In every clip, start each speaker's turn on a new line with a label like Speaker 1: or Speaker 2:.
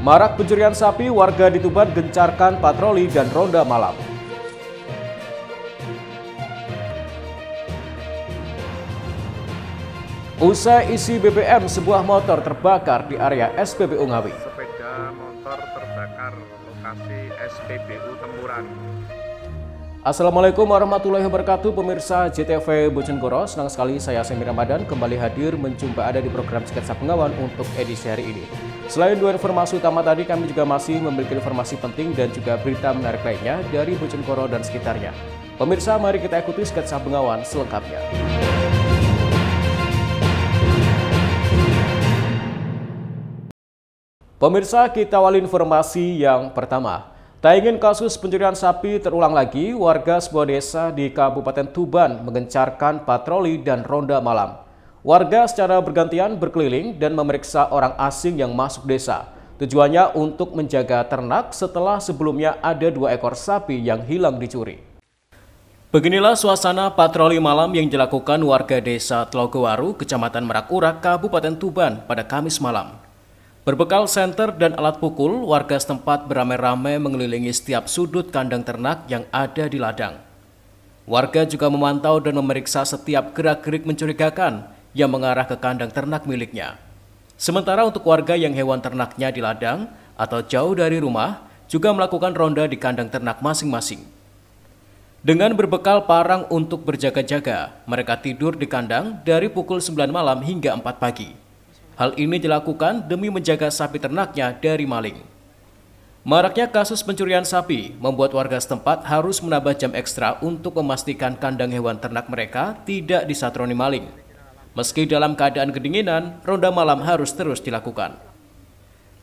Speaker 1: Marak pencurian sapi, warga di Tuban gencarkan patroli dan ronda malam. Usai isi BBM, sebuah motor terbakar di area SPBU Ngawi.
Speaker 2: Sepeda motor terbakar lokasi SPBU Tempuran.
Speaker 1: Assalamualaikum warahmatullahi wabarakatuh, pemirsa JTV Bojonegoro. Senang sekali saya Semir Ramadan kembali hadir menjumpa Anda di program Sketsa Bengawan untuk edisi hari ini. Selain dua informasi utama tadi, kami juga masih memiliki informasi penting dan juga berita menarik lainnya dari Bojonegoro dan sekitarnya. Pemirsa, mari kita ikuti Sketsa Bengawan selengkapnya. Pemirsa, kita awali informasi yang pertama. Tak ingin kasus pencurian sapi terulang lagi, warga sebuah desa di Kabupaten Tuban mengencarkan patroli dan ronda malam. Warga secara bergantian berkeliling dan memeriksa orang asing yang masuk desa. Tujuannya untuk menjaga ternak setelah sebelumnya ada 2 ekor sapi yang hilang dicuri. Beginilah suasana patroli malam yang dilakukan warga desa Tlogowaru, Kecamatan Merak-Urak, Kabupaten Tuban pada Kamis malam. Berbekal senter dan alat pukul, warga setempat beramai-ramai mengelilingi setiap sudut kandang ternak yang ada di ladang. Warga juga memantau dan memeriksa setiap gerak-gerik mencurigakan yang mengarah ke kandang ternak miliknya. Sementara untuk warga yang hewan ternaknya di ladang atau jauh dari rumah, juga melakukan ronda di kandang ternak masing-masing. Dengan berbekal parang untuk berjaga-jaga, mereka tidur di kandang dari pukul 9 malam hingga 4 pagi. Hal ini dilakukan demi menjaga sapi ternaknya dari maling. Maraknya kasus pencurian sapi membuat warga setempat harus menambah jam ekstra untuk memastikan kandang hewan ternak mereka tidak disatroni maling. Meski dalam keadaan kedinginan, ronda malam harus terus dilakukan.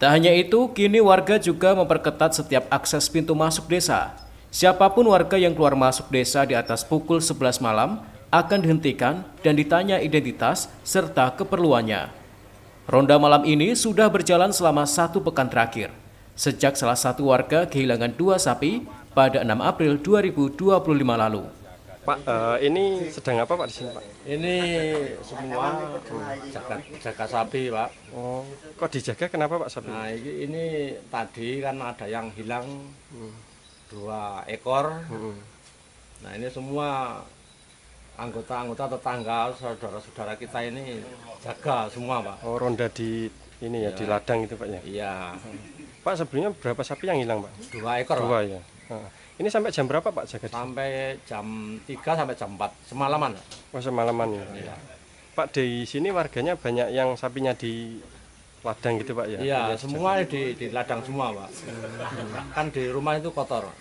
Speaker 1: Tak hanya itu, kini warga juga memperketat setiap akses pintu masuk desa. Siapapun warga yang keluar masuk desa di atas pukul 11 malam akan dihentikan dan ditanya identitas serta keperluannya. Ronda malam ini sudah berjalan selama 1 pekan terakhir, sejak salah satu warga kehilangan 2 sapi pada 6 April 2025 lalu.
Speaker 3: Pak, ini sedang apa Pak di sini Pak?
Speaker 4: Ini semua jaga sapi Pak.
Speaker 3: Oh, kok dijaga kenapa Pak sapi?
Speaker 4: Nah ini tadi kan ada yang hilang 2 ekor. Nah ini semua anggota-anggota tetangga, saudara-saudara kita ini jaga semua Pak.
Speaker 3: Oh, ronda di ini ya, di ladang itu Pak ya?
Speaker 4: Iya.
Speaker 3: Pak, sebelumnya berapa sapi yang hilang Pak?
Speaker 4: 2 ekor
Speaker 3: 2
Speaker 4: Pak.
Speaker 3: ya. Nah, ini sampai jam berapa Pak jaga?
Speaker 4: Sampai jam 3 sampai jam 4 semalaman.
Speaker 3: Oh, semalaman ya.
Speaker 4: Iya.
Speaker 3: Pak, di sini warganya banyak yang sapinya di ladang gitu Pak ya?
Speaker 4: Iya, semua di ladang semua Pak. Kan di rumah itu kotor.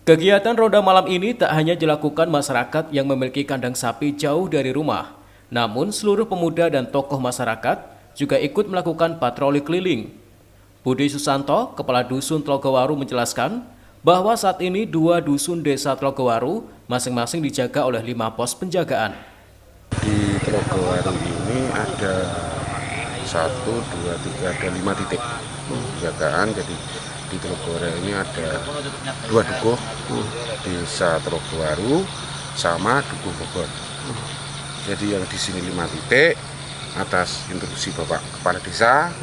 Speaker 1: Kegiatan ronda malam ini tak hanya dilakukan masyarakat yang memiliki kandang sapi jauh dari rumah, namun seluruh pemuda dan tokoh masyarakat juga ikut melakukan patroli keliling. Budi Susanto, Kepala Dusun Tlogowaru menjelaskan bahwa saat ini 2 dusun desa Tlogowaru masing-masing dijaga oleh 5 pos penjagaan.
Speaker 5: Di Tlogowaru ini ada 1, 2, 3, ada 5 titik penjagaan. Jadi di Tlogowaru ini ada 2 dukuh, desa Tlogowaru sama dukuh Bogor. Jadi yang di sini 5 titik atas instruksi Bapak Kepala Desa,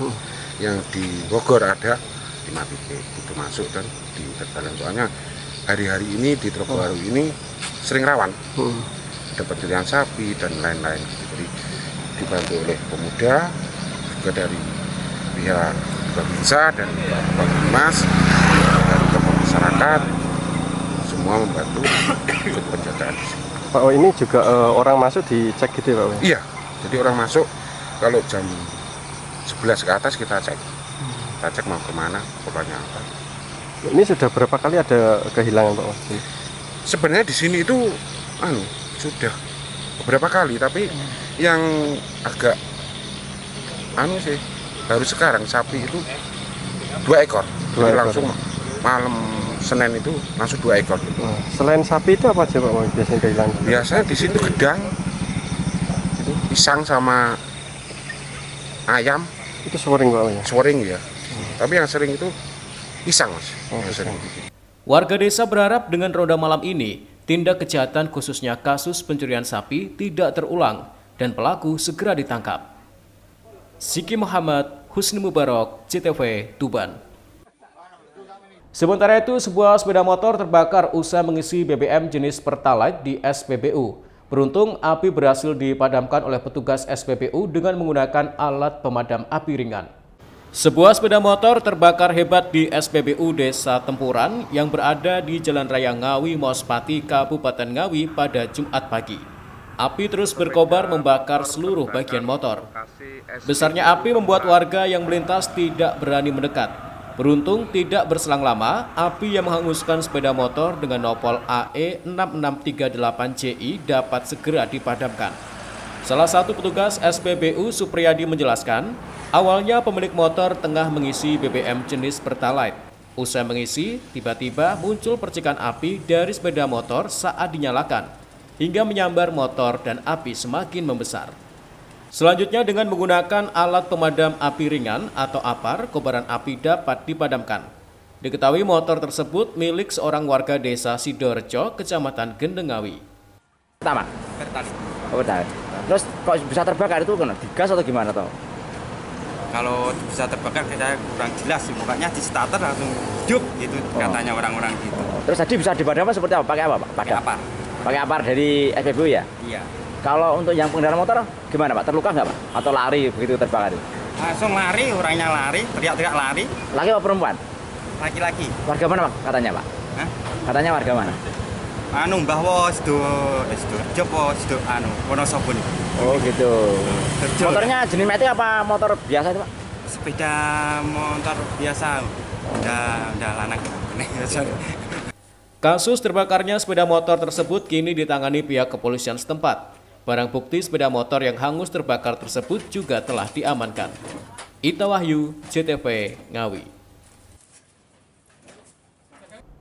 Speaker 5: yang di Bogor ada 5 titik itu masuk dan diterbangkan. Soalnya hari-hari ini di Tlogowaru ini sering rawan, ada pencurian sapi dan lain-lain. Jadi dibantu oleh pemuda juga dari pihak Babinsa dan Pak Mas, dari tokoh masyarakat, semua membantu untuk penjagaan di sini.
Speaker 3: Pak, oh ini juga orang masuk dicek gitu ya Pak?
Speaker 5: Iya, jadi orang masuk kalau jam 11 ke atas kita cek. Kita cek mau kemana, pokoknya apa.
Speaker 3: Ini sudah berapa kali ada kehilangan Pak?
Speaker 5: Sebenarnya di sini itu sudah beberapa kali, tapi yang agak sih baru sekarang sapi itu 2 ekor. Jadi langsung malam Senin itu langsung 2 ekor.
Speaker 3: Selain sapi itu apa aja Pak biasanya kehilangan?
Speaker 5: Biasanya di situ gedang, itu pisang sama ayam.
Speaker 3: Itu sering Pak ya?
Speaker 5: Sering ya. Tapi yang sering itu pisang Mas. Yang sering.
Speaker 1: Warga desa berharap dengan ronda malam ini, tindak kejahatan khususnya kasus pencurian sapi tidak terulang dan pelaku segera ditangkap. Siki Muhammad, Husni Mubarak, CTV Tuban. Sementara itu, sebuah sepeda motor terbakar usai mengisi BBM jenis Pertalite di SPBU. Beruntung, api berhasil dipadamkan oleh petugas SPBU dengan menggunakan alat pemadam api ringan. Sebuah sepeda motor terbakar hebat di SPBU Desa Tempuran yang berada di Jalan Raya Ngawi, Mospati, Kabupaten Ngawi pada Jumat pagi. Api terus berkobar membakar seluruh bagian motor. Besarnya api membuat warga yang melintas tidak berani mendekat. Beruntung tidak berselang lama, api yang menghanguskan sepeda motor dengan nopol AE 6638CI dapat segera dipadamkan. Salah satu petugas SPBU Supriyadi menjelaskan, awalnya pemilik motor tengah mengisi BBM jenis Pertalite. Usai mengisi, tiba-tiba muncul percikan api dari sepeda motor saat dinyalakan, hingga menyambar motor dan api semakin membesar. Selanjutnya dengan menggunakan alat pemadam api ringan atau APAR, kobaran api dapat dipadamkan. Diketahui motor tersebut milik seorang warga desa Sidorejo, Kecamatan Gendengawi.
Speaker 6: Pertama? Pertalite. Terus kok bisa terbakar itu kena digas atau gimana toh?
Speaker 7: Kalau bisa terbakar saya kurang jelas sih, pokoknya di starter langsung juk gitu katanya orang-orang gitu.
Speaker 6: Terus tadi bisa dipadamkan seperti apa? Pakai apa Pak?
Speaker 7: Pakai APAR.
Speaker 6: Pakai APAR dari SPBU ya?
Speaker 7: Iya.
Speaker 6: Kalau untuk yang pengendara motor gimana Pak? Terluka nggak Pak? Atau lari begitu terbakar itu?
Speaker 7: Langsung lari, orangnya lari, teriak-teriak lari.
Speaker 6: Laki atau perempuan?
Speaker 7: Laki-laki.
Speaker 6: Warga mana Pak katanya Pak?
Speaker 7: Hah?
Speaker 6: Katanya warga mana?
Speaker 7: Mbah wos do jopo do Wonosobo.
Speaker 6: Oh gitu. Motornya jenis metik apa motor biasa itu Pak?
Speaker 7: Sepeda motor biasa. Udah lanang.
Speaker 1: Kasus terbakarnya sepeda motor tersebut kini ditangani pihak kepolisian setempat. Barang bukti sepeda motor yang hangus terbakar tersebut juga telah diamankan. Ita Wahyu, CTV Ngawi.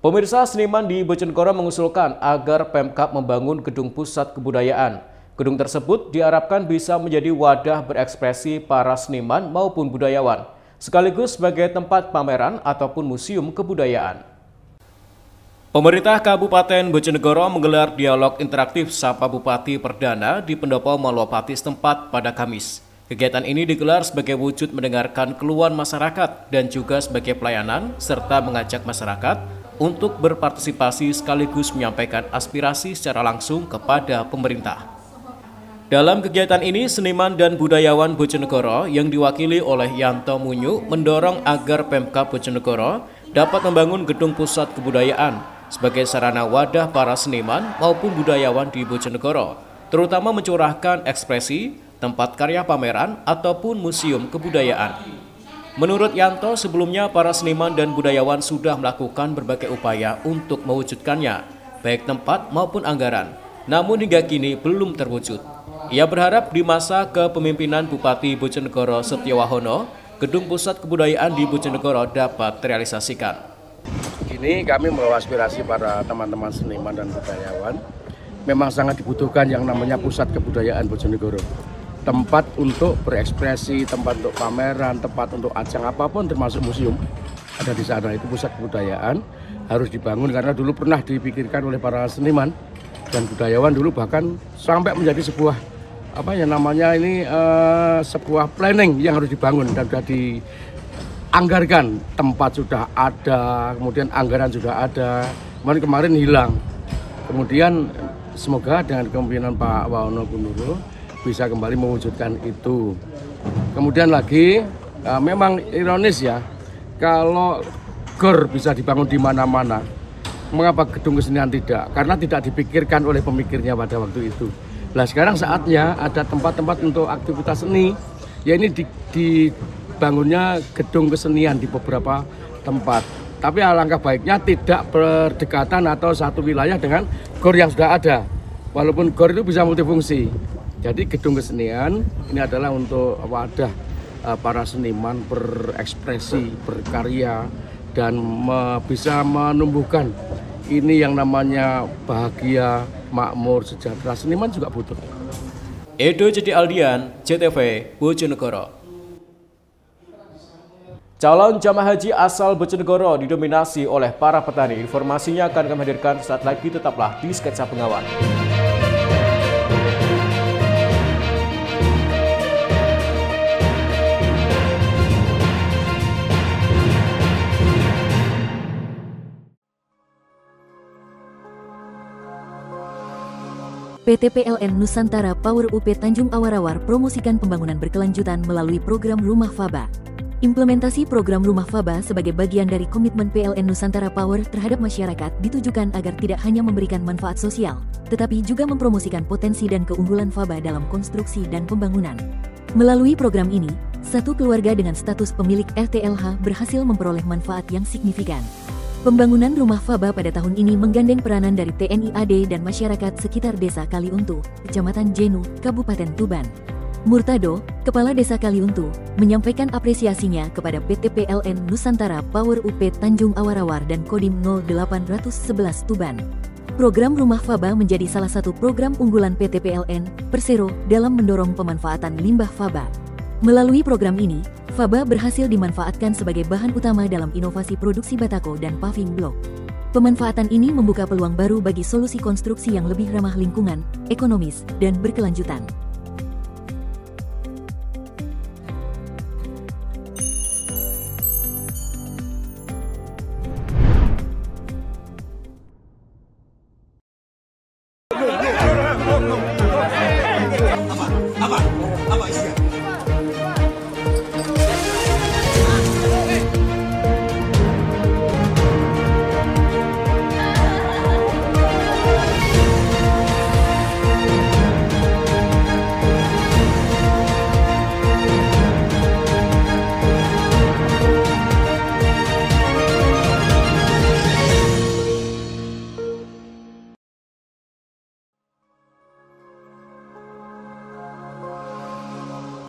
Speaker 1: Pemirsa, seniman di Bojonegoro mengusulkan agar Pemkab membangun gedung pusat kebudayaan. Gedung tersebut diharapkan bisa menjadi wadah berekspresi para seniman maupun budayawan, sekaligus sebagai tempat pameran ataupun museum kebudayaan. Pemerintah Kabupaten Bojonegoro menggelar dialog interaktif Sapa Bupati Perdana di Pendopo Malopati setempat pada Kamis. Kegiatan ini digelar sebagai wujud mendengarkan keluhan masyarakat dan juga sebagai pelayanan serta mengajak masyarakat untuk berpartisipasi sekaligus menyampaikan aspirasi secara langsung kepada pemerintah. Dalam kegiatan ini, seniman dan budayawan Bojonegoro yang diwakili oleh Yanto Munyu mendorong agar Pemkab Bojonegoro dapat membangun gedung pusat kebudayaan sebagai sarana wadah para seniman maupun budayawan di Bojonegoro, terutama mencurahkan ekspresi, tempat karya pameran, ataupun museum kebudayaan. Menurut Yanto, sebelumnya para seniman dan budayawan sudah melakukan berbagai upaya untuk mewujudkannya, baik tempat maupun anggaran, namun hingga kini belum terwujud. Ia berharap di masa kepemimpinan Bupati Bojonegoro Setiowahono, gedung pusat kebudayaan di Bojonegoro dapat terrealisasikan.
Speaker 8: Ini kami membawa aspirasi para teman-teman seniman dan budayawan. Memang sangat dibutuhkan yang namanya pusat kebudayaan Bojonegoro. Tempat untuk berekspresi, tempat untuk pameran, tempat untuk ajang apapun termasuk museum ada di sana. Itu pusat kebudayaan harus dibangun karena dulu pernah dipikirkan oleh para seniman dan budayawan dulu bahkan sampai menjadi sebuah sebuah planning yang harus dibangun dan sudah dianggarkan. Tempat sudah ada, kemudian anggaran sudah ada, kemarin hilang. Kemudian semoga dengan kepemimpinan Pak Wahono Gunuro bisa kembali mewujudkan itu. Kemudian lagi, memang ironis ya, kalau GOR bisa dibangun di mana-mana, mengapa gedung kesenian tidak? Karena tidak dipikirkan oleh pemikirnya pada waktu itu. Nah sekarang saatnya ada tempat-tempat untuk aktivitas seni, ya ini dibangunnya gedung kesenian di beberapa tempat. Tapi alangkah baiknya tidak berdekatan atau satu wilayah dengan GOR yang sudah ada. Walaupun GOR itu bisa multifungsi. Jadi gedung kesenian ini adalah untuk wadah para seniman berekspresi, berkarya, dan bisa menumbuhkan ini yang namanya bahagia, makmur, sejahtera. Seniman juga butuh.
Speaker 1: Edo Jadi Aldian, CTV Bojonegoro. Calon jamaah haji asal Bojonegoro didominasi oleh para petani. Informasinya akan kami hadirkan saat lagi, tetaplah di Sketsa Pengawan.
Speaker 9: PT PLN Nusantara Power UP Tanjung Awarawar promosikan pembangunan berkelanjutan melalui program Rumah Faba. Implementasi program Rumah Faba sebagai bagian dari komitmen PLN Nusantara Power terhadap masyarakat ditujukan agar tidak hanya memberikan manfaat sosial, tetapi juga mempromosikan potensi dan keunggulan Faba dalam konstruksi dan pembangunan. Melalui program ini, satu keluarga dengan status pemilik RTLH berhasil memperoleh manfaat yang signifikan. Pembangunan Rumah Faba pada tahun ini menggandeng peranan dari TNI AD dan masyarakat sekitar Desa Kaliuntu, Kecamatan Jenu, Kabupaten Tuban. Murtado, Kepala Desa Kaliuntu, menyampaikan apresiasinya kepada PT PLN Nusantara Power UP Tanjung Awarawar dan Kodim 0811 Tuban. Program Rumah Faba menjadi salah satu program unggulan PT PLN Persero dalam mendorong pemanfaatan limbah Faba. Melalui program ini, Faba berhasil dimanfaatkan sebagai bahan utama dalam inovasi produksi batako dan paving block. Pemanfaatan ini membuka peluang baru bagi solusi konstruksi yang lebih ramah lingkungan, ekonomis, dan berkelanjutan.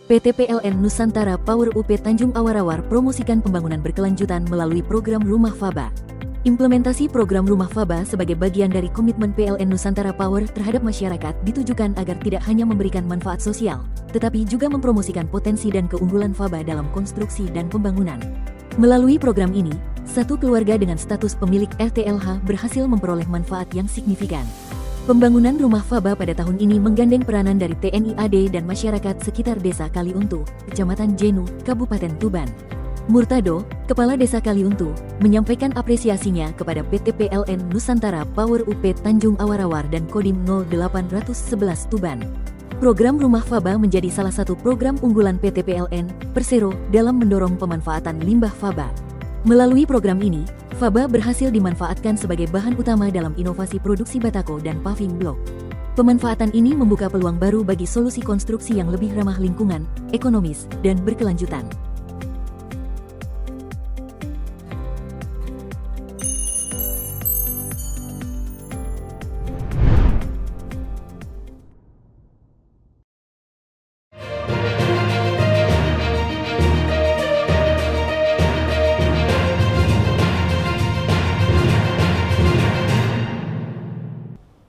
Speaker 9: PT PLN Nusantara Power UP Tanjung Awarawar promosikan pembangunan berkelanjutan melalui program Rumah Faba. Implementasi program Rumah Faba sebagai bagian dari komitmen PLN Nusantara Power terhadap masyarakat ditujukan agar tidak hanya memberikan manfaat sosial, tetapi juga mempromosikan potensi dan keunggulan Faba dalam konstruksi dan pembangunan. Melalui program ini, satu keluarga dengan status pemilik RTLH berhasil memperoleh manfaat yang signifikan. Pembangunan Rumah Faba pada tahun ini menggandeng peranan dari TNI AD dan masyarakat sekitar Desa Kaliuntu, Kecamatan Jenu, Kabupaten Tuban. Murtado, Kepala Desa Kaliuntu, menyampaikan apresiasinya kepada PT PLN Nusantara Power UP Tanjung Awarawar dan Kodim 0811 Tuban. Program Rumah Faba menjadi salah satu program unggulan PT PLN Persero dalam mendorong pemanfaatan limbah Faba. Melalui program ini, Faba berhasil dimanfaatkan sebagai bahan utama dalam inovasi produksi batako dan paving block. Pemanfaatan ini membuka peluang baru bagi solusi konstruksi yang lebih ramah lingkungan, ekonomis, dan berkelanjutan.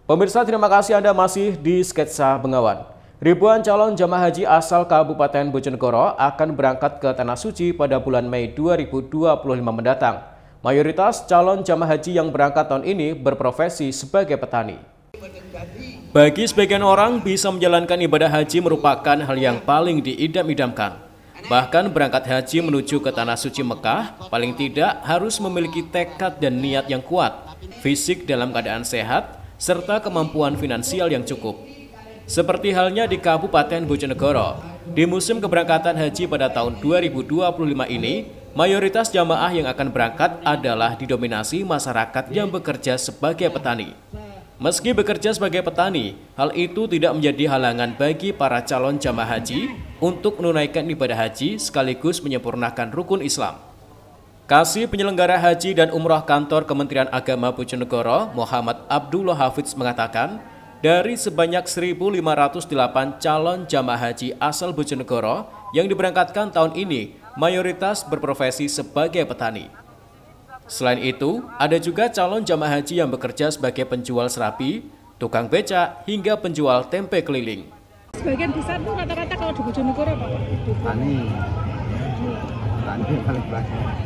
Speaker 1: Pemirsa, terima kasih Anda masih di Sketsa Bengawan. Ribuan calon jamaah haji asal Kabupaten Bojonegoro akan berangkat ke Tanah Suci pada bulan Mei 2025 mendatang. Mayoritas calon jamaah haji yang berangkat tahun ini berprofesi sebagai petani. Bagi sebagian orang, bisa menjalankan ibadah haji merupakan hal yang paling diidam-idamkan. Bahkan berangkat haji menuju ke Tanah Suci Mekah, paling tidak harus memiliki tekad dan niat yang kuat, fisik dalam keadaan sehat, serta kemampuan finansial yang cukup. Seperti halnya di Kabupaten Bojonegoro, di musim keberangkatan haji pada tahun 2025 ini, mayoritas jamaah yang akan berangkat adalah didominasi masyarakat yang bekerja sebagai petani. Meski bekerja sebagai petani, hal itu tidak menjadi halangan bagi para calon jamaah haji untuk menunaikan ibadah haji sekaligus menyempurnakan rukun Islam. Kasih Penyelenggara Haji dan Umrah Kantor Kementerian Agama Bojonegoro, Muhammad Abdullah Hafidz mengatakan, dari sebanyak 1.508 calon jamaah haji asal Bojonegoro yang diberangkatkan tahun ini, mayoritas berprofesi sebagai petani. Selain itu, ada juga calon jamaah haji yang bekerja sebagai penjual serabi, tukang becak, hingga penjual tempe keliling.
Speaker 10: Sebagian besar tuh rata-rata kalau di Bojonegoro apa?
Speaker 11: Petani.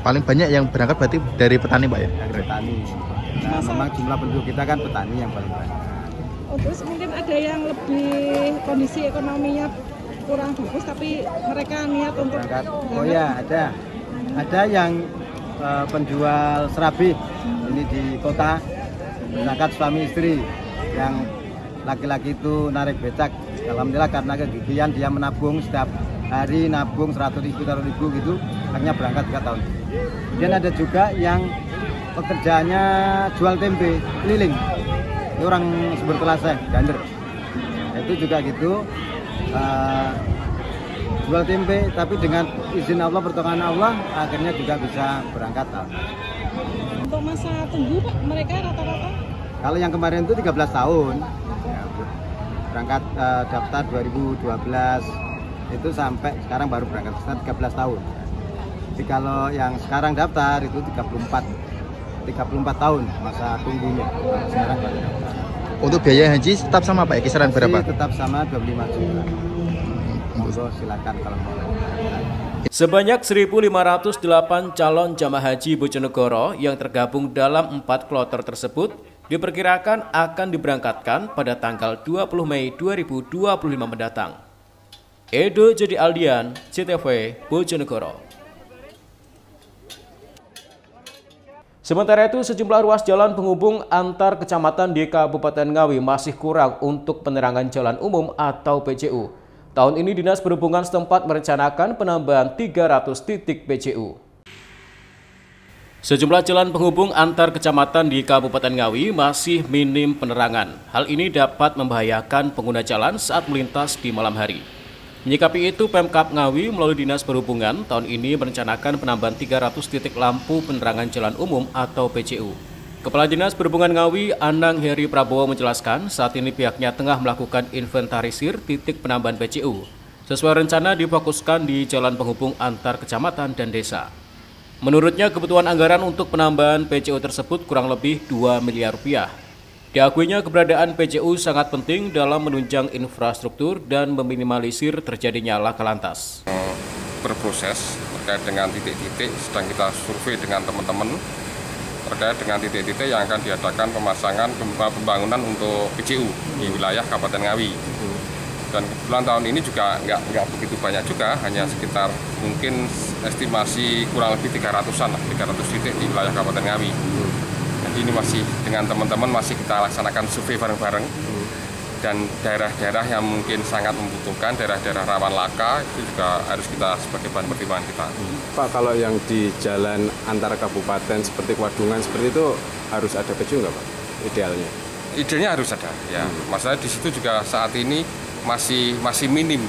Speaker 11: Paling banyak yang berangkat berarti dari petani, Pak ya? Dari petani. Nah, memang jumlah penduduk kita kan petani yang paling banyak.
Speaker 10: Oh, terus mungkin ada yang lebih kondisi ekonominya kurang bagus tapi mereka niat untuk berangkat.
Speaker 11: Oh ya, ada. Ada yang penjual serabi ini di kota, berangkat suami istri yang laki-laki itu narik becak. Alhamdulillah karena kegigihan dia menabung setiap hari, nabung 100.000 gitu, akhirnya berangkat 3 tahun. Kemudian ada juga yang pekerjaannya jual tempe keliling, itu orang Sumber Telaseh, Gander. Itu juga gitu, jual tempe tapi dengan izin Allah, pertolongan Allah, akhirnya juga bisa berangkat.
Speaker 10: Untuk masa tunggu Pak, mereka rata-rata?
Speaker 11: Kalau yang kemarin itu 13 tahun, ya, berangkat daftar 2012, itu sampai sekarang baru berangkat 13 tahun. Jadi kalau yang sekarang daftar itu 34 tahun masa tunggunya. Sekarang baru daftar.
Speaker 12: Untuk biaya haji tetap sama Pak, kisaran berapa?
Speaker 11: Tetap sama 25 juta. Monggo silakan kalau mau.
Speaker 1: Sebanyak 1.508 calon jamaah haji Bojonegoro yang tergabung dalam 4 kloter tersebut diperkirakan akan diberangkatkan pada tanggal 20 Mei 2025 mendatang. Edo Jody Aldian, CTV, Bojonegoro. Sementara itu, sejumlah ruas jalan penghubung antar kecamatan di Kabupaten Ngawi masih kurang untuk penerangan jalan umum atau PJU. Tahun ini Dinas Perhubungan setempat merencanakan penambahan 300 titik PJU. Sejumlah jalan penghubung antar kecamatan di Kabupaten Ngawi masih minim penerangan. Hal ini dapat membahayakan pengguna jalan saat melintas di malam hari. Menyikapi itu, Pemkab Ngawi melalui Dinas Perhubungan tahun ini merencanakan penambahan 300 titik lampu penerangan jalan umum atau PJU. Kepala Dinas Perhubungan Ngawi, Anang Heri Prabowo menjelaskan saat ini pihaknya tengah melakukan inventarisir titik penambahan PJU. Sesuai rencana difokuskan di jalan penghubung antar kecamatan dan desa. Menurutnya kebutuhan anggaran untuk penambahan PJU tersebut kurang lebih 2 miliar rupiah. Diakuinya keberadaan PJU sangat penting dalam menunjang infrastruktur dan meminimalisir terjadinya laka lantas.
Speaker 13: Berproses terkait dengan titik-titik, sedang kita survei dengan teman-teman terkait dengan titik-titik yang akan diadakan pemasangan pembangunan untuk PJU di wilayah Kabupaten Ngawi. Dan kebetulan tahun ini juga nggak begitu banyak juga, hanya sekitar mungkin estimasi kurang lebih 300-an lah, 300 titik di wilayah Kabupaten Ngawi. Jadi ini masih dengan teman-teman masih kita laksanakan survei bareng-bareng. Dan daerah-daerah yang mungkin sangat membutuhkan, daerah-daerah rawan laka, itu juga harus kita sebagai bahan pertimbangan kita.
Speaker 14: Pak, kalau yang di jalan antara kabupaten seperti Wadungan seperti itu harus ada PJU nggak Pak? Idealnya?
Speaker 13: Idealnya harus ada, ya. Masalah di situ juga saat ini masih minim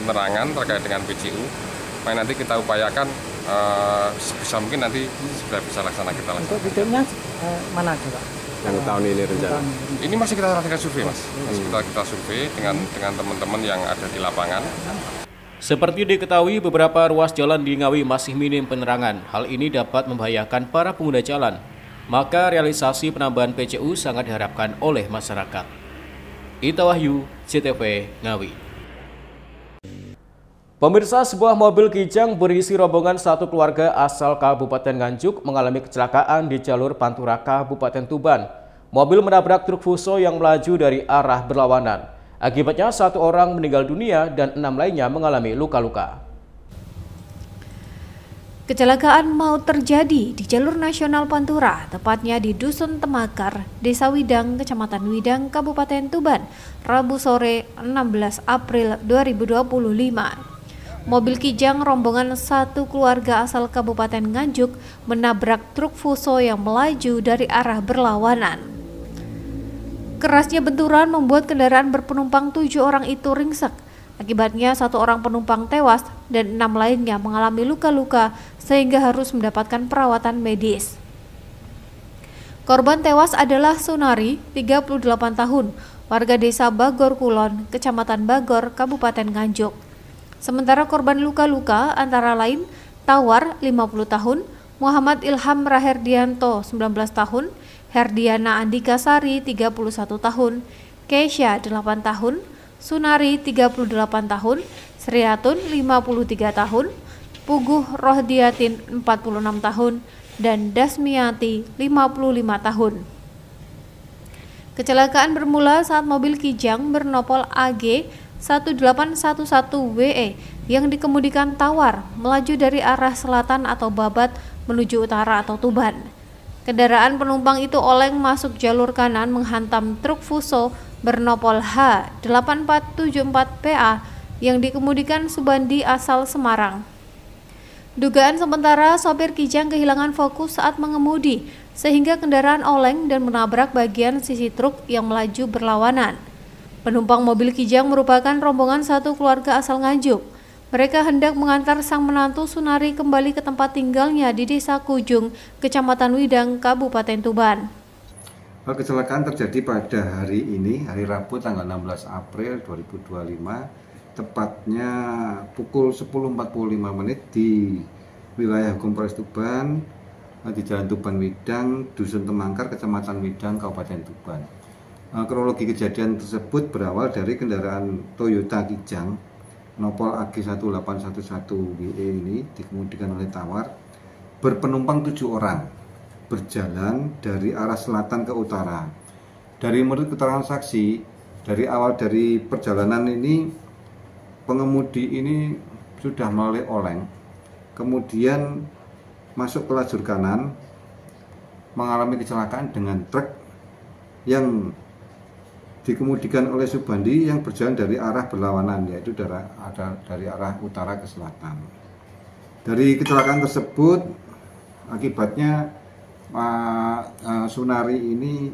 Speaker 13: penerangan terkait dengan PJU. Nanti kita upayakan sebisa mungkin nanti sudah bisa kita laksanakan.
Speaker 15: Untuk PJU-nya mana aja Pak?
Speaker 14: Yang tahun ini rencana?
Speaker 13: Ini masih kita lakukan survei, Mas. Masih kita survei dengan teman-teman yang ada di lapangan.
Speaker 1: Seperti diketahui, beberapa ruas jalan di Ngawi masih minim penerangan. Hal ini dapat membahayakan para pengguna jalan. Maka realisasi penambahan PJU sangat diharapkan oleh masyarakat. Ita Wahyu, CTV, Ngawi. Pemirsa, sebuah mobil Kijang berisi rombongan satu keluarga asal Kabupaten Nganjuk mengalami kecelakaan di jalur Pantura Kabupaten Tuban. Mobil menabrak truk Fuso yang melaju dari arah berlawanan. Akibatnya 1 orang meninggal dunia dan 6 lainnya mengalami luka-luka.
Speaker 16: Kecelakaan maut terjadi di jalur nasional Pantura, tepatnya di Dusun Temakar, Desa Widang, Kecamatan Widang, Kabupaten Tuban, Rabu sore 16 April 2025. Mobil Kijang rombongan satu keluarga asal Kabupaten Nganjuk menabrak truk Fuso yang melaju dari arah berlawanan. Kerasnya benturan membuat kendaraan berpenumpang 7 orang itu ringsek. Akibatnya 1 orang penumpang tewas dan 6 lainnya mengalami luka-luka sehingga harus mendapatkan perawatan medis. Korban tewas adalah Sunari, 38 tahun, warga desa Bagor Kulon, Kecamatan Bagor, Kabupaten Nganjuk. Sementara korban luka-luka antara lain Tawar 50 tahun, Muhammad Ilham Raherdianto 19 tahun, Herdiana Andika Sari 31 tahun, Keisha 8 tahun, Sunari 38 tahun, Sriatun 53 tahun, Puguh Rohdiatin 46 tahun, dan Dasmiati 55 tahun. Kecelakaan bermula saat mobil Kijang bernopol AG 1811WE yang dikemudikan Tawar melaju dari arah selatan atau Babat menuju utara atau Tuban. Kendaraan penumpang itu oleng masuk jalur kanan menghantam truk Fuso bernopol H8474PA yang dikemudikan Subandi asal Semarang. Dugaan sementara sopir Kijang kehilangan fokus saat mengemudi sehingga kendaraan oleng dan menabrak bagian sisi truk yang melaju berlawanan. Penumpang mobil Kijang merupakan rombongan satu keluarga asal Nganjuk. Mereka hendak mengantar sang menantu Sunari kembali ke tempat tinggalnya di Desa Kujung, Kecamatan Widang, Kabupaten Tuban.
Speaker 17: Kecelakaan terjadi pada hari ini, hari Rabu tanggal 16 April 2025, tepatnya pukul 10.45 di wilayah hukum Polres Tuban, di Jalan Tuban Widang, Dusun Temangkar, Kecamatan Widang, Kabupaten Tuban. Kronologi kejadian tersebut berawal dari kendaraan Toyota Kijang Nopol AG1811WE ini dikemudikan oleh Tawar berpenumpang 7 orang berjalan dari arah selatan ke utara. Dari menurut keterangan saksi, dari awal dari perjalanan ini pengemudi ini sudah melalui oleng, kemudian masuk ke lajur kanan, mengalami kecelakaan dengan truk yang dikemudikan oleh Subandi yang berjalan dari arah berlawanan, yaitu dari arah utara ke selatan. Dari kecelakaan tersebut, akibatnya Pak Sunari ini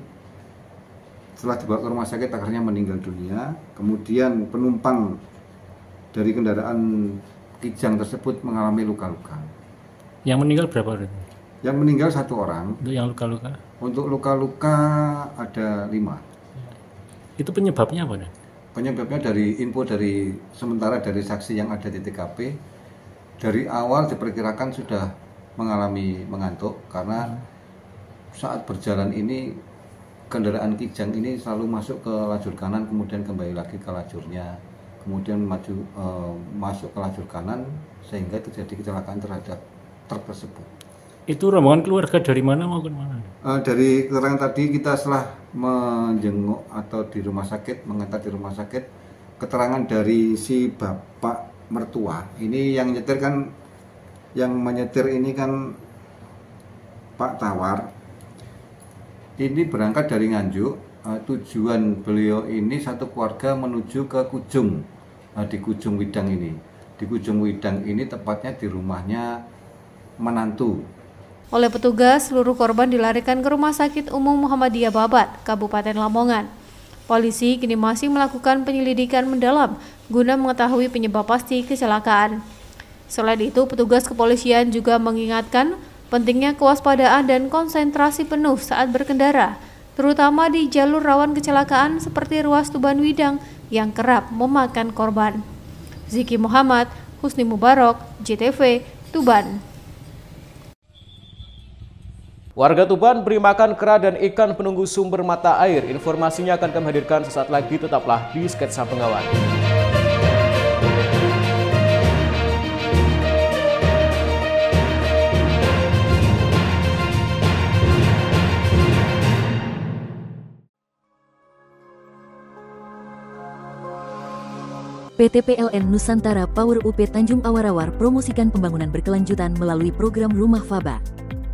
Speaker 17: setelah dibawa ke rumah sakit akhirnya meninggal dunia. Kemudian penumpang dari kendaraan Kijang tersebut mengalami luka-luka.
Speaker 18: Yang meninggal berapa?
Speaker 17: Yang meninggal 1 orang.
Speaker 18: Untuk yang luka-luka?
Speaker 17: Untuk luka-luka ada 5.
Speaker 18: Itu penyebabnya apa?
Speaker 17: Penyebabnya dari info dari sementara dari saksi yang ada di TKP, dari awal diperkirakan sudah mengalami mengantuk karena saat berjalan ini kendaraan Kijang ini selalu masuk ke lajur kanan kemudian kembali lagi ke lajurnya, kemudian masuk ke lajur kanan sehingga terjadi kecelakaan terhadap truk tersebut.
Speaker 18: Itu rombongan keluarga dari mana maupun mana?
Speaker 17: Dari keterangan tadi kita setelah menjenguk atau di rumah sakit, mengantar di rumah sakit, keterangan dari si bapak mertua. Ini yang nyetir kan, yang menyetir ini kan Pak Tawar. Ini berangkat dari Nganjuk. Tujuan beliau ini satu keluarga menuju ke Kujung, di Kujung Widang ini. Di Kujung Widang ini tepatnya di rumahnya menantu.
Speaker 16: Oleh petugas, seluruh korban dilarikan ke Rumah Sakit Umum Muhammadiyah Babat, Kabupaten Lamongan. Polisi kini masih melakukan penyelidikan mendalam guna mengetahui penyebab pasti kecelakaan. Selain itu, petugas kepolisian juga mengingatkan pentingnya kewaspadaan dan konsentrasi penuh saat berkendara, terutama di jalur rawan kecelakaan seperti ruas Tuban Widang yang kerap memakan korban. Ziki Muhammad, Husni Mubarok, JTV, Tuban.
Speaker 1: Warga Tuban beri makan kera dan ikan penunggu sumber mata air. Informasinya akan kami hadirkan sesaat lagi, tetaplah di Sketsa Pengawan.
Speaker 9: PT PLN Nusantara Power UP Tanjung Awarawar promosikan pembangunan berkelanjutan melalui program Rumah Faba.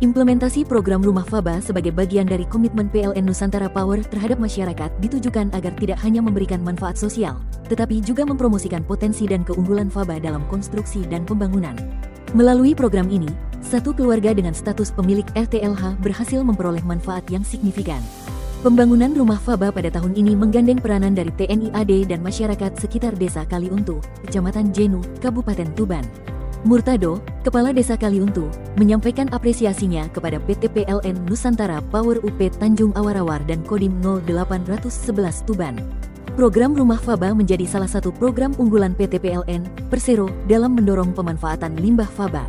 Speaker 9: Implementasi program Rumah Faba sebagai bagian dari komitmen PLN Nusantara Power terhadap masyarakat ditujukan agar tidak hanya memberikan manfaat sosial, tetapi juga mempromosikan potensi dan keunggulan Faba dalam konstruksi dan pembangunan. Melalui program ini, satu keluarga dengan status pemilik RTLH berhasil memperoleh manfaat yang signifikan. Pembangunan Rumah Faba pada tahun ini menggandeng peranan dari TNI AD dan masyarakat sekitar Desa Kaliuntu, Kecamatan Jenu, Kabupaten Tuban. Murtado, Kepala Desa Kaliuntu, menyampaikan apresiasinya kepada PT PLN Nusantara Power UP Tanjung Awarawar dan Kodim 0811 Tuban. Program Rumah Faba menjadi salah satu program unggulan PT PLN Persero dalam mendorong pemanfaatan limbah Faba.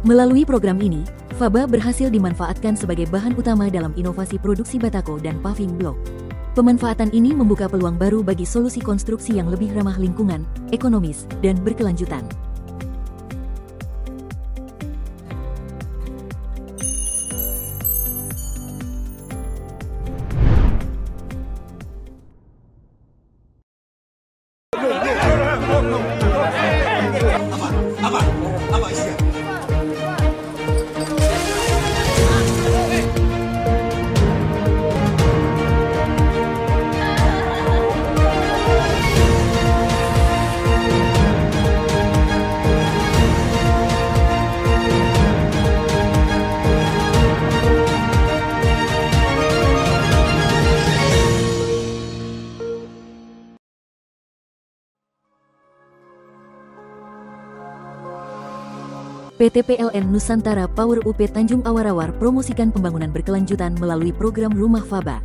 Speaker 9: Melalui program ini, Faba berhasil dimanfaatkan sebagai bahan utama dalam inovasi produksi batako dan paving block. Pemanfaatan ini membuka peluang baru bagi solusi konstruksi yang lebih ramah lingkungan, ekonomis, dan berkelanjutan. PT PLN Nusantara Power UP Tanjung Awarawar promosikan pembangunan berkelanjutan melalui program Rumah Faba.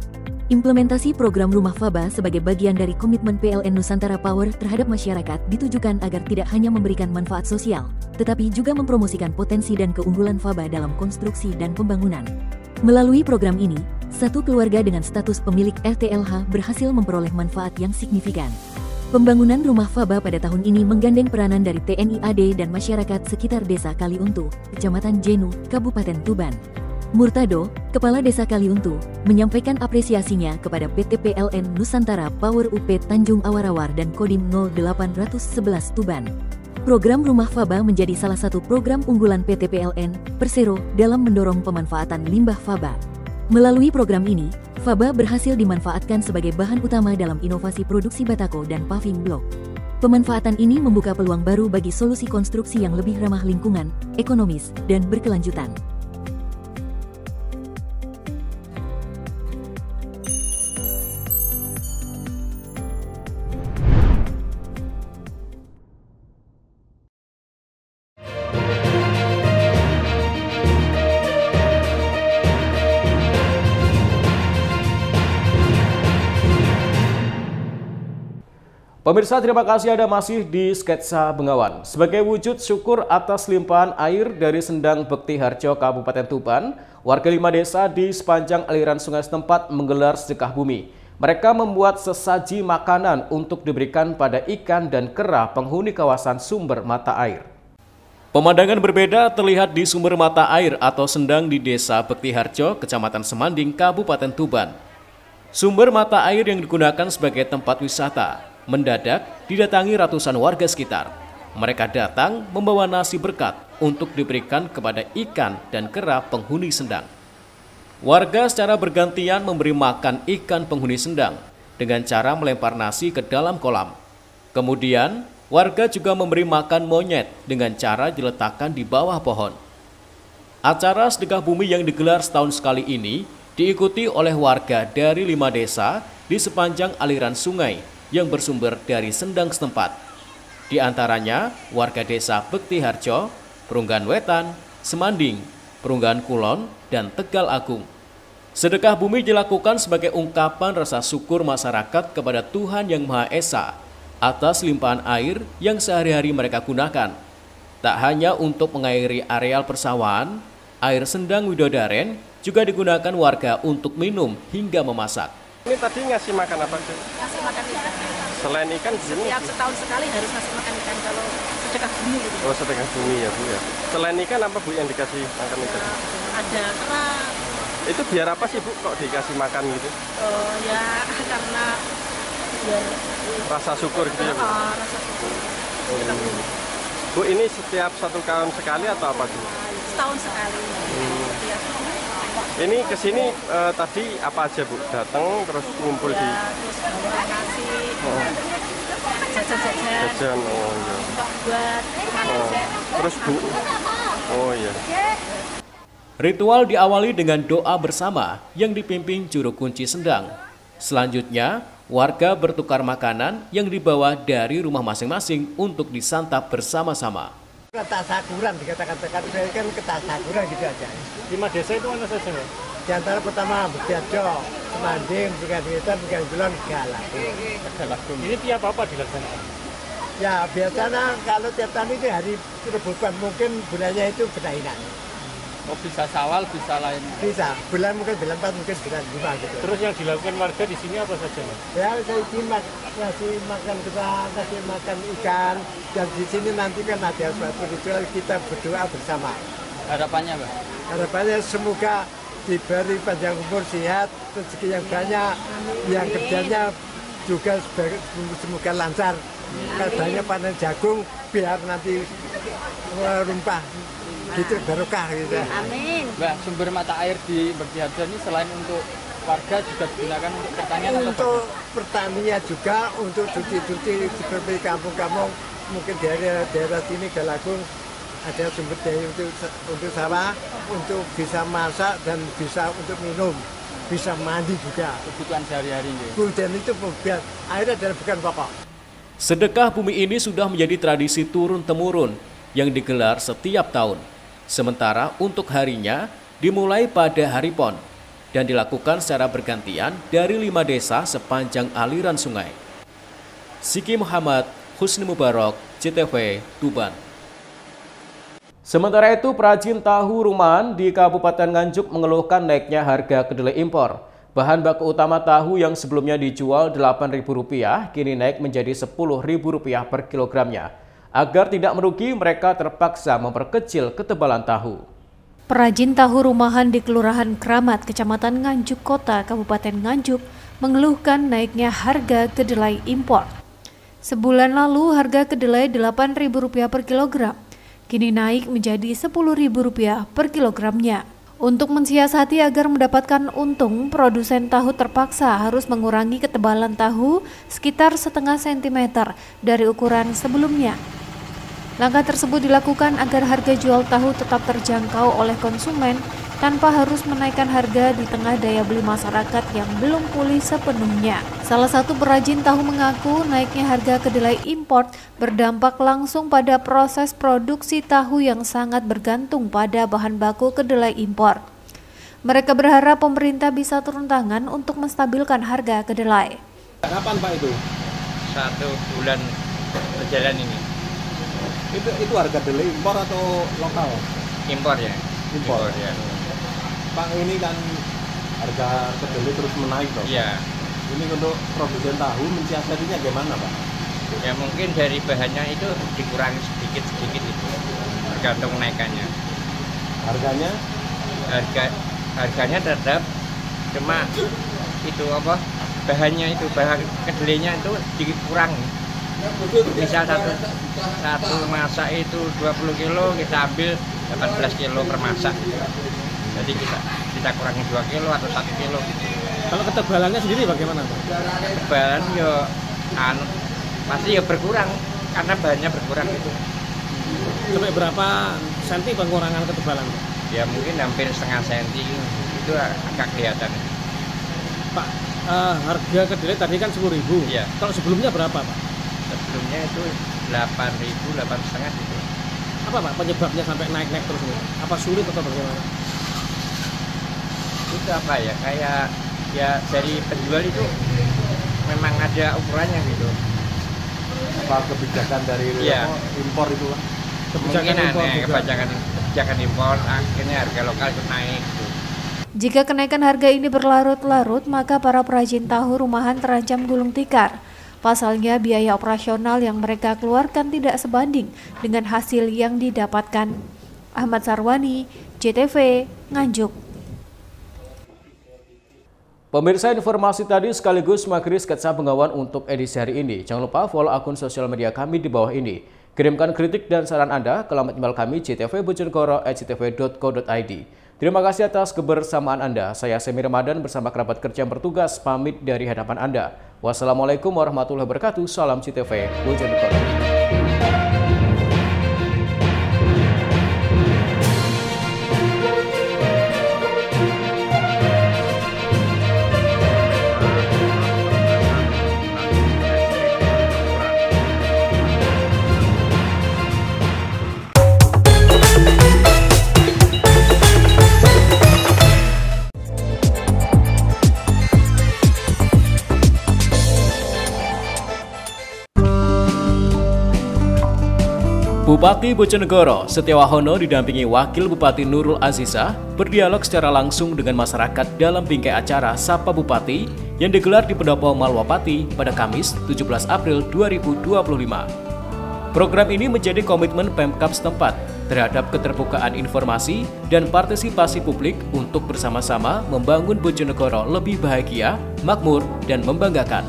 Speaker 9: Implementasi program Rumah Faba sebagai bagian dari komitmen PLN Nusantara Power terhadap masyarakat ditujukan agar tidak hanya memberikan manfaat sosial, tetapi juga mempromosikan potensi dan keunggulan Faba dalam konstruksi dan pembangunan. Melalui program ini, satu keluarga dengan status pemilik RTLH berhasil memperoleh manfaat yang signifikan. Pembangunan Rumah Faba pada tahun ini menggandeng peranan dari TNI AD dan masyarakat sekitar Desa Kaliuntu, Kecamatan Jenu, Kabupaten Tuban. Murtado, Kepala Desa Kaliuntu, menyampaikan apresiasinya kepada PT PLN Nusantara Power UP Tanjung Awarawar dan Kodim 0811 Tuban. Program Rumah Faba menjadi salah satu program unggulan PT PLN, Persero, dalam mendorong pemanfaatan limbah Faba. Melalui program ini, Faba berhasil dimanfaatkan sebagai bahan utama dalam inovasi produksi batako dan paving block. Pemanfaatan ini membuka peluang baru bagi solusi konstruksi yang lebih ramah lingkungan, ekonomis, dan berkelanjutan.
Speaker 1: Pemirsa, terima kasih Anda masih di Sketsa Bengawan. Sebagai wujud syukur atas limpahan air dari Sendang Bekti Harjo, Kabupaten Tuban, warga 5 desa di sepanjang aliran sungai setempat menggelar sedekah bumi. Mereka membuat sesaji makanan untuk diberikan pada ikan dan kera penghuni kawasan sumber mata air. Pemandangan berbeda terlihat di sumber mata air atau sendang di Desa Bekti Harjo, Kecamatan Semanding, Kabupaten Tuban. Sumber mata air yang digunakan sebagai tempat wisata mendadak didatangi ratusan warga sekitar. Mereka datang membawa nasi berkat untuk diberikan kepada ikan dan kera penghuni sendang. Warga secara bergantian memberi makan ikan penghuni sendang dengan cara melempar nasi ke dalam kolam. Kemudian, warga juga memberi makan monyet dengan cara diletakkan di bawah pohon. Acara sedekah bumi yang digelar setahun sekali ini diikuti oleh warga dari 5 desa di sepanjang aliran sungai yang bersumber dari sendang setempat. Di antaranya warga desa Bekti Harjo, Perunggan Wetan, Semanding, Perunggan Kulon, dan Tegal Agung. Sedekah bumi dilakukan sebagai ungkapan rasa syukur masyarakat kepada Tuhan Yang Maha Esa atas limpahan air yang sehari-hari mereka gunakan. Tak hanya untuk mengairi areal persawahan, air sendang Widodaren juga digunakan warga untuk minum hingga memasak.
Speaker 3: Ini tadi ngasih makan apa sih?
Speaker 19: Ngasih makan ikan.
Speaker 3: Selain ikan di sini?
Speaker 19: Setiap setahun sekali harus ngasih makan ikan kalau sedekah bumi gitu.
Speaker 3: Oh, sedekah bumi ya Bu ya. Selain ikan apa Bu yang dikasih makan ikan?
Speaker 19: Ada kerang.
Speaker 3: Itu biar apa sih Bu kok dikasih makan gitu?
Speaker 19: Oh ya karena biar
Speaker 3: rasa syukur gitu ya Bu?
Speaker 19: Rasa syukur.
Speaker 3: Bu ini setiap 1 tahun sekali atau apa sih?
Speaker 19: Setahun sekali.
Speaker 3: Ini kesini tadi apa aja Bu? Datang terus ngumpul di?
Speaker 19: Terus bawa nasi, jajan-jajan.
Speaker 3: Jajan, oh iya.
Speaker 19: Buat
Speaker 3: terus Bu? Oh iya.
Speaker 1: Ritual diawali dengan doa bersama yang dipimpin juru kunci sendang. Selanjutnya, warga bertukar makanan yang dibawa dari rumah masing-masing untuk disantap bersama-sama.
Speaker 20: Ketasakuran dikatakan saya kan ketasakuran gitu aja.
Speaker 18: 5 desa itu mana saja?
Speaker 20: Di antara pertama Bekti Harjo, Semanding, Perunggan Kulon, Tegal Agung.
Speaker 18: Ini tiap apa dilaksanakan?
Speaker 20: Ya biasanya kalau tiap tahun itu hari rebutan, mungkin bulannya itu benahinan.
Speaker 21: Oh bisa Syawal, bisa lain?
Speaker 20: Bisa, bulan mungkin bulan 4, mungkin bulan 5 gitu.
Speaker 18: Terus yang dilakukan warga di sini apa saja?
Speaker 20: Ya saya ngasih makan kerang, kasih makan ikan, dan di sini nanti kan ada suatu ritual kita berdoa bersama.
Speaker 21: Harapannya Pak?
Speaker 20: Harapannya semoga diberi panjang umur, sehat, rezeki yang banyak, yang kerjanya juga semoga lancar. Katanya panen jagung biar nanti rumpah gitu barokah gitu.
Speaker 21: Amin. Mbak, sumber mata air di Bekti Harjo ini selain untuk warga juga digunakan untuk pertanian atau
Speaker 20: untuk pertanian juga, untuk cuci-cuci seperti kampung-kampung mungkin daerah sini Galagung ada sumber daya untuk sawah, untuk bisa masak dan bisa untuk minum, bisa mandi juga.
Speaker 21: Kebutuhan sehari-hari.
Speaker 20: Dan itu air adalah bukan pokok.
Speaker 1: Sedekah bumi ini sudah menjadi tradisi turun-temurun yang digelar setiap tahun. Sementara untuk harinya dimulai pada hari PON dan dilakukan secara bergantian dari 5 desa sepanjang aliran sungai. Siki Muhammad, Husni Mubarak, CTV, Tuban. Sementara itu, perajin tahu rumahan di Kabupaten Nganjuk mengeluhkan naiknya harga kedelai impor. Bahan baku utama tahu yang sebelumnya dijual Rp8.000 kini naik menjadi Rp10.000 per kilogramnya. Agar tidak merugi, mereka terpaksa memperkecil ketebalan tahu.
Speaker 16: Perajin tahu rumahan di Kelurahan Kramat, Kecamatan Nganjuk Kota, Kabupaten Nganjuk, mengeluhkan naiknya harga kedelai impor. Sebulan lalu harga kedelai Rp8.000 per kilogram, kini naik menjadi Rp10.000 per kilogramnya. Untuk mensiasati agar mendapatkan untung, produsen tahu terpaksa harus mengurangi ketebalan tahu sekitar setengah sentimeter dari ukuran sebelumnya. Langkah tersebut dilakukan agar harga jual tahu tetap terjangkau oleh konsumen tanpa harus menaikkan harga di tengah daya beli masyarakat yang belum pulih sepenuhnya. Salah satu perajin tahu mengaku naiknya harga kedelai impor berdampak langsung pada proses produksi tahu yang sangat bergantung pada bahan baku kedelai impor. Mereka berharap pemerintah bisa turun tangan untuk menstabilkan harga kedelai.
Speaker 2: Kapan Pak itu? 1 bulan berjalan ini. Itu harga kedelai impor atau lokal? Impor ya. Impor ya. Pak, ini kan harga kedelai terus menaik toh. Iya. Ini untuk produsen tahu mensiasatinya gimana Pak? Ya mungkin dari bahannya itu dikurangi sedikit-sedikit itu, tergantung naikannya. Harganya? Harganya tetap, cuma itu apa? Bahannya itu, bahan kedelainya itu dikurangi. Misal satu masak itu 20 kilo, kita ambil 18 kilo per masak. Jadi kita kurangi 2 kilo atau 1 kilo gitu. Kalau ketebalannya sendiri bagaimana Pak? Ketebalan ya pasti ya berkurang karena bahannya berkurang itu. Sampai berapa senti pengurangan ketebalan Pak? Ya mungkin hampir setengah senti itu agak kelihatan. Pak, harga kedelai tadi kan 10.000. Iya. Kalau sebelumnya berapa Pak? Sebelumnya itu 8.000, 8,5 gitu. Apa Pak penyebabnya sampai naik-naik terus ini? Apa sulit atau bagaimana? Itu apa ya, kayak ya dari penjual itu memang ada ukurannya gitu. Apa kebijakan dari impor itu Pak? Kebijakan impor akhirnya harga lokal itu naik gitu.
Speaker 16: Jika kenaikan harga ini berlarut-larut, maka para perajin tahu rumahan terancam gulung tikar. Pasalnya biaya operasional yang mereka keluarkan tidak sebanding dengan hasil yang didapatkan. Ahmad Sarwani, CTV, Nganjuk.
Speaker 1: Pemirsa, informasi tadi sekaligus mengakhiri sketsa Bengawan untuk edisi hari ini. Jangan lupa follow akun sosial media kami di bawah ini. Kirimkan kritik dan saran Anda ke alamat email kami ctvbojonegoro@ctv.co.id. Terima kasih atas kebersamaan Anda. Saya Semi Ramadan bersama kerabat kerja yang bertugas pamit dari hadapan Anda. Wassalamualaikum warahmatullahi wabarakatuh. Salam CTV Bojonegoro. Bupati Bojonegoro Setiawahono didampingi Wakil Bupati Nurul Azizah berdialog secara langsung dengan masyarakat dalam bingkai acara Sapa Bupati yang digelar di Pendopo Malwapati pada Kamis 17 April 2025. Program ini menjadi komitmen Pemkab setempat terhadap keterbukaan informasi dan partisipasi publik untuk bersama-sama membangun Bojonegoro lebih bahagia, makmur, dan membanggakan.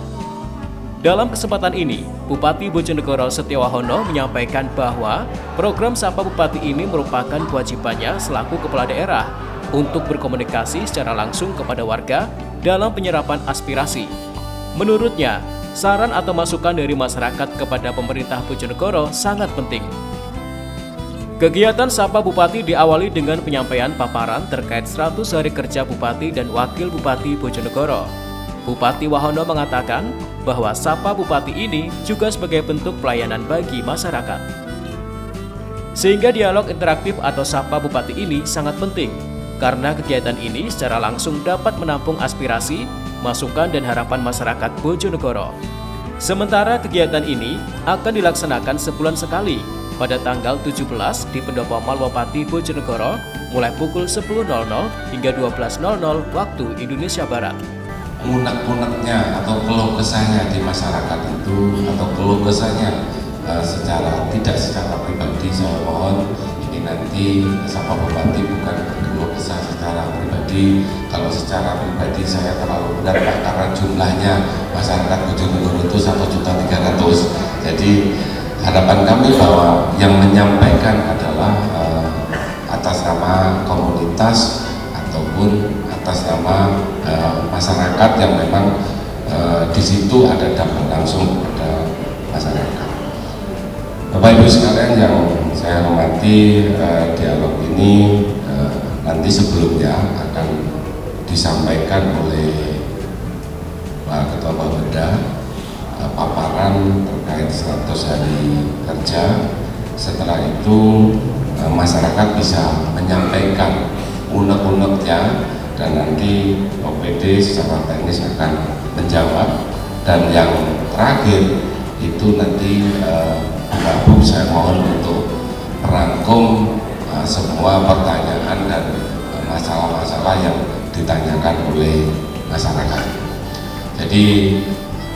Speaker 1: Dalam kesempatan ini, Bupati Bojonegoro Setiawahono menyampaikan bahwa program Sapa Bupati ini merupakan kewajibannya selaku kepala daerah untuk berkomunikasi secara langsung kepada warga dalam penyerapan aspirasi. Menurutnya, saran atau masukan dari masyarakat kepada pemerintah Bojonegoro sangat penting. Kegiatan Sapa Bupati diawali dengan penyampaian paparan terkait 100 hari kerja Bupati dan Wakil Bupati Bojonegoro. Bupati Wahono mengatakan bahwa Sapa Bupati ini juga sebagai bentuk pelayanan bagi masyarakat. Sehingga dialog interaktif atau Sapa Bupati ini sangat penting, karena kegiatan ini secara langsung dapat menampung aspirasi, masukan dan harapan masyarakat Bojonegoro. Sementara kegiatan ini akan dilaksanakan sebulan sekali pada tanggal 17 di Pendopo Malwapati Bojonegoro mulai pukul 10.00 hingga 12.00 waktu Indonesia Barat.
Speaker 4: Unek-uneknya atau keluh kesahnya di masyarakat itu atau keluh kesahnya tidak secara pribadi, saya mohon ini nanti Sapa Bupati bukan berkeluh kesah secara pribadi. Kalau secara pribadi saya terlalu berat Pak, karena jumlahnya masyarakat Bojonegoro itu 1.300.000. Jadi harapan kami bahwa yang menyampaikan adalah atas nama komunitas ataupun atas nama masyarakat yang memang di situ ada dampak langsung kepada masyarakat. Bapak Ibu sekalian yang saya hormati, dialog ini nanti sebelumnya akan disampaikan oleh Pak Ketua Bapeda paparan terkait 100 hari kerja. Setelah itu masyarakat bisa menyampaikan unek-uneknya dan nanti OPD secara teknis akan menjawab. Dan yang terakhir itu nanti Bapak Ibu saya mohon untuk merangkum semua pertanyaan dan masalah-masalah yang ditanyakan oleh masyarakat. Jadi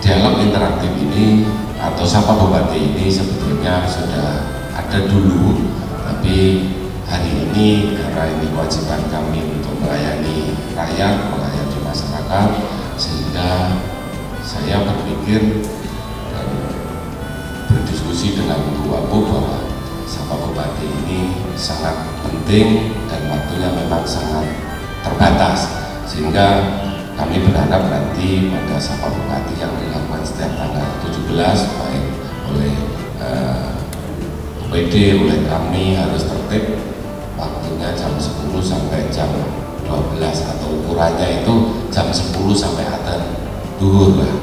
Speaker 4: dialog interaktif ini atau Sapa Bupati ini sebetulnya sudah ada dulu, tapi hari ini karena ini kewajiban kami untuk melayani rakyat, melayani masyarakat, sehingga saya berpikir dan berdiskusi dengan Bu Abu bahwa Sapa Bupati ini sangat penting dan waktunya memang sangat terbatas, sehingga kami berharap nanti pada Sapa Bupati yang dilakukan setiap tanggal 17 baik oleh OPD, oleh kami harus tertib, waktunya jam 10 sampai jam 12 atau ukurannya itu jam 10 sampai adzan duhur lah.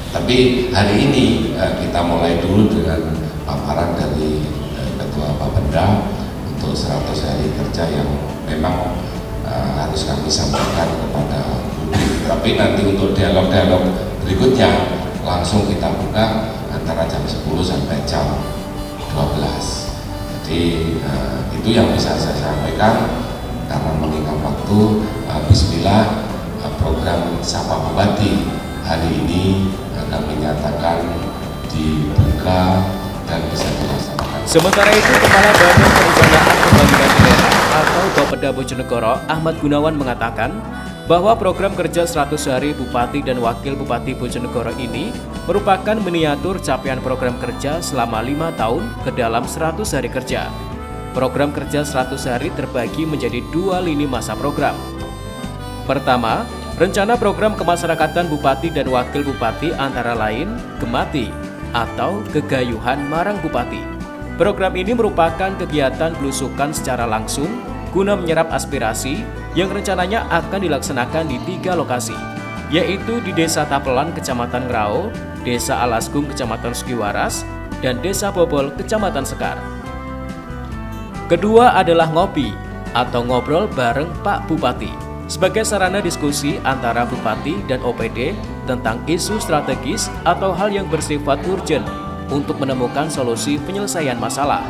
Speaker 4: Tapi hari ini kita mulai dulu dengan paparan dari Ketua Bapeda untuk 100 hari kerja yang memang harus kami sampaikan kepada publik. Tapi nanti untuk dialog-dialog berikutnya langsung kita buka antara jam 10 sampai jam 12. Jadi itu yang bisa saya sampaikan. Karena mengingat waktu, bismillah, program Sapa Bupati hari ini kami nyatakan dibuka dan bisa dilaksanakan.
Speaker 1: Sementara itu, Kepala Badan Perencanaan Pembangunan Daerah atau Bapeda Bojonegoro Ahmad Gunawan mengatakan bahwa program kerja 100 hari Bupati dan Wakil Bupati Bojonegoro ini merupakan miniatur capaian program kerja selama 5 tahun ke dalam 100 hari kerja. Program kerja 100 hari terbagi menjadi 2 lini masa program. Pertama, rencana program kemasyarakatan Bupati dan Wakil Bupati antara lain Gemati atau Gegayuhan Marang Bupati. Program ini merupakan kegiatan belusukan secara langsung guna menyerap aspirasi yang rencananya akan dilaksanakan di 3 lokasi, yaitu di Desa Tapelan, Kecamatan Ngrao, Desa Alasgung, Kecamatan Sugiwaras, dan Desa Bobol, Kecamatan Sekar. Kedua adalah ngopi atau ngobrol bareng Pak Bupati sebagai sarana diskusi antara Bupati dan OPD tentang isu strategis atau hal yang bersifat urgent untuk menemukan solusi penyelesaian masalah.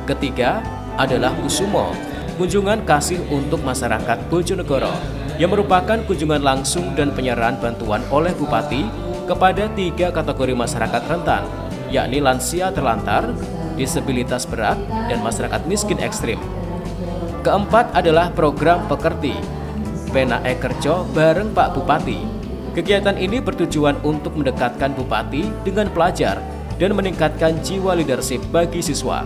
Speaker 1: Ketiga adalah Kusumo, kunjungan kasih untuk masyarakat Bojonegoro, yang merupakan kunjungan langsung dan penyerahan bantuan oleh Bupati kepada 3 kategori masyarakat rentan, yakni lansia terlantar, disabilitas berat, dan masyarakat miskin ekstrim. Keempat adalah program Pekerti, Penae Kerja bareng Pak Bupati. Kegiatan ini bertujuan untuk mendekatkan Bupati dengan pelajar dan meningkatkan jiwa leadership bagi siswa.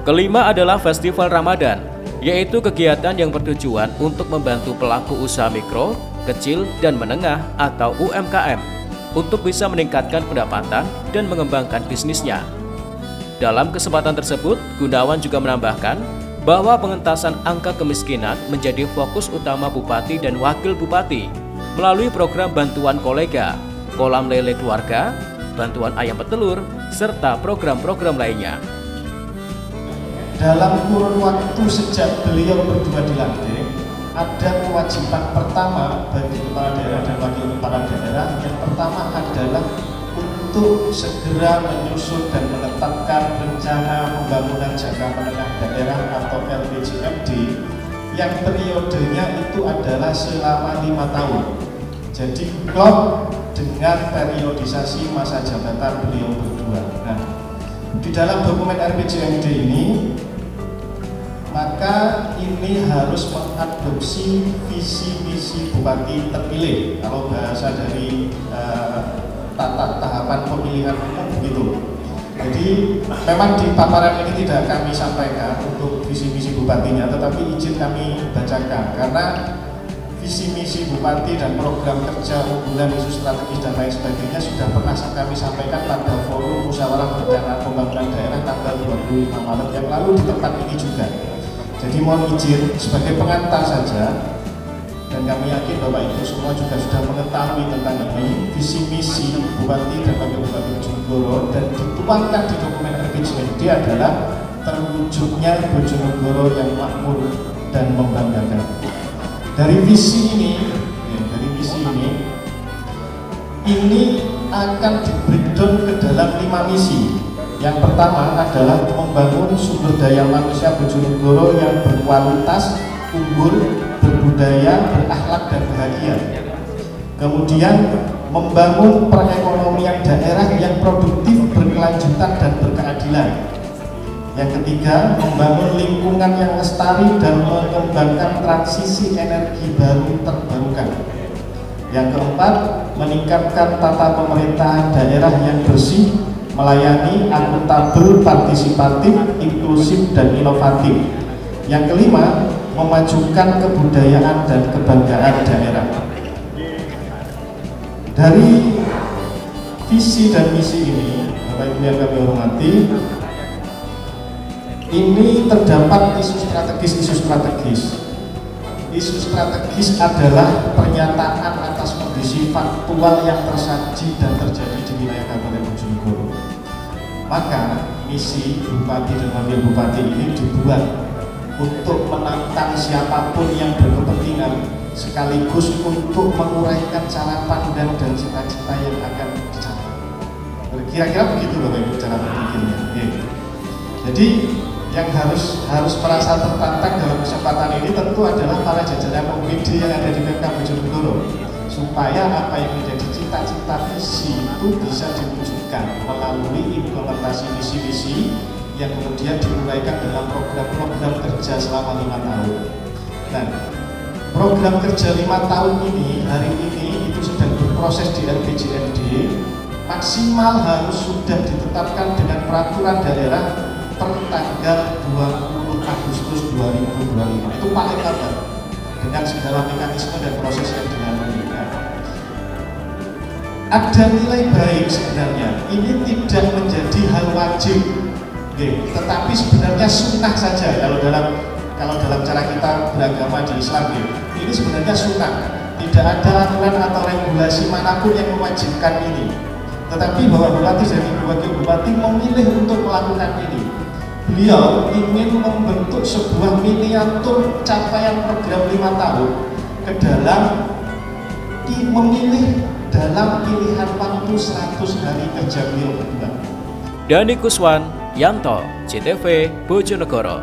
Speaker 1: Kelima adalah Festival Ramadan, yaitu kegiatan yang bertujuan untuk membantu pelaku usaha mikro, kecil, dan menengah atau UMKM untuk bisa meningkatkan pendapatan dan mengembangkan bisnisnya. Dalam kesempatan tersebut, Gunawan juga menambahkan bahwa pengentasan angka kemiskinan menjadi fokus utama Bupati dan Wakil Bupati melalui program bantuan kolega, kolam lele keluarga, bantuan ayam petelur, serta program-program lainnya.
Speaker 5: dalam kurun waktu sejak beliau berdua dilantik, ada kewajiban pertama bagi kepala daerah dan wakil kepala daerah. Yang pertama adalah untuk segera menyusun dan menetapkan rencana pembangunan jangka menengah daerah atau RPJMD yang periodenya itu adalah selama 5 tahun. Jadi klop dengan periodisasi masa jabatan beliau berdua. Nah, di dalam dokumen RPJMD ini, maka ini harus mengadopsi visi misi bupati terpilih. Kalau bahasa dari tata tahapan pemilihan umum begitu. Jadi memang di paparan ini tidak kami sampaikan untuk visi misi bupatinya, tetapi izin kami bacakan karena visi misi bupati dan program kerja unggulan isu strategis dan lain sebagainya sudah pernah kami sampaikan pada forum musyawarah perencanaan pembangunan daerah tanggal 25 Maret yang lalu di tempat ini juga. Jadi mohon izin sebagai pengantar saja, dan kami yakin Bapak Ibu semua juga sudah mengetahui tentang ini visi misi bupati dan wakil bupati Bojonegoro, dan dituangkan di dokumen RPJMD adalah terwujudnya Bojonegoro yang makmur dan membanggakan. Dari visi ini, ini akan di-breakdown ke dalam 5 misi. Yang pertama adalah membangun sumber daya manusia Bojonegoro yang berkualitas, unggul, berbudaya, berakhlak, dan bahagia. Kemudian membangun perekonomian daerah yang produktif, berkelanjutan, dan berkeadilan. Yang ketiga, membangun lingkungan yang lestari dan mengembangkan transisi energi baru terbarukan. Yang keempat, meningkatkan tata pemerintahan daerah yang bersih, melayani, akuntabel, partisipatif, inklusif, dan inovatif. Yang kelima, memajukan kebudayaan dan kebanggaan daerah. Dari visi dan misi ini, Bapak Ibu yang kami hormati, ini terdapat isu strategis. Isu strategis adalah pernyataan atas kondisi faktual yang tersaji dan terjadi di wilayah Kabupaten Bojonegoro. Maka misi bupati dan wakil bupati ini dibuat untuk menantang siapapun yang berkepentingan, sekaligus untuk menguraikan cara pandang dan cita-cita yang akan dicapai. Kira-kira begitu Bapak Ibu cara berpikirnya. Jadi yang harus merasa tertantang dalam kesempatan ini tentu adalah para jajaran OPD yang ada di Pemkab Bojonegoro, supaya apa yang menjadi cita-cita visi itu bisa diwujudkan melalui implementasi misi-misi yang kemudian diuraikan dalam program-program kerja selama 5 tahun. Nah, program kerja 5 tahun ini hari ini itu sedang berproses di RPJMD, maksimal harus sudah ditetapkan dengan peraturan daerah per tanggal 20 Agustus 2025. Itu paling lambat dengan segala mekanisme dan proses yang dinamakan. Ada nilai baik sebenarnya. Ini tidak menjadi hal wajib, tetapi sebenarnya sunnah saja kalau dalam cara kita beragama di Islam. Ini sebenarnya sunnah. Tidak ada aturan atau regulasi manapun yang mewajibkan ini. Tetapi Bapak Bupati dan Ibu Wakil Bupati memilih untuk melakukan ini. Beliau ingin membentuk sebuah miniatur capaian program 5 tahun ke dalam memilih dalam pilihan waktu 100 hari kerja beliau berdua.
Speaker 1: Dani Kuswan, Yanto, CTV, Bojonegoro.